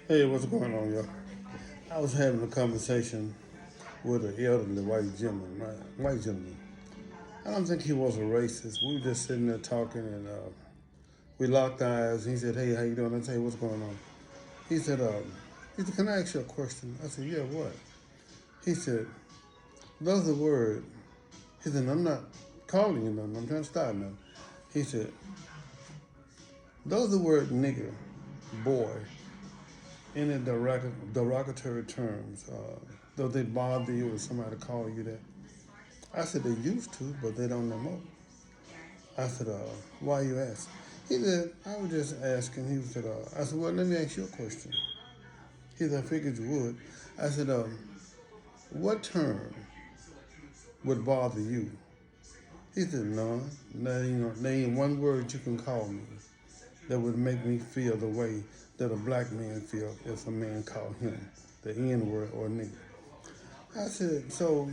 Hey, what's going on, y'all? I was having a conversation with an elderly white gentleman, right? White gentleman. I don't think he was a racist. We were just sitting there talking, and we locked eyes. He said, "Hey, how you doing?" I said, "Hey, what's going on?" He said, "Can I ask you a question?" I said, "Yeah, what?" He said, "Those are word." He said, "I'm not calling you nothing. I'm trying to start now." He said, "Those are word nigger, boy, any derogatory terms. Though they bother you or somebody call you that." I said, "They used to, but they don't no more." I said, "Why you ask?" He said, "I was just asking." He said, I said, "Well, let me ask you a question." He said, "I figured you would." I said, "What term would bother you?" He said, "None. Name one word you can call me that would make me feel the way that a black man feel if a man called him the N word or nigga." I said, "So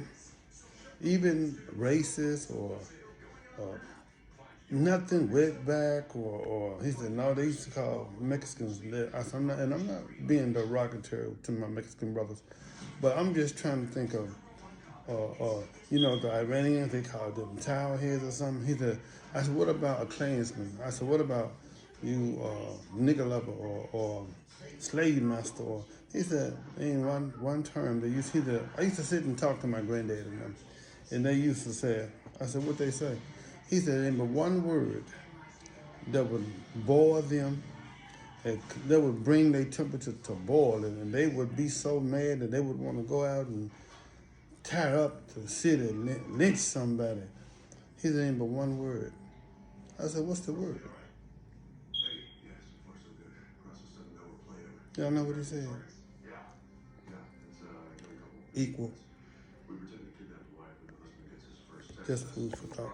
even racist or uh, nothing wetback or he said no, they used to call Mexicans that." I said, I'm not being derogatory to my Mexican brothers, but I'm just trying to think of the Iranians, they call them towel heads or something. He said, I said, "What about a Klansman?" I said, "What about you nigger lover or slave master?" Or he said, "In one term they used." He said, "I used to sit and talk to my granddad and them, and they used to say," I said, "What they say?" He said, "In but one word that would boil them, and that would bring their temperature to boiling, and they would be so mad that they would want to go out and tear up the city and lynch somebody." He said, "Ain't but one word." I said, "What's the word?" Y'all know what he said? Equal. Just food for thought.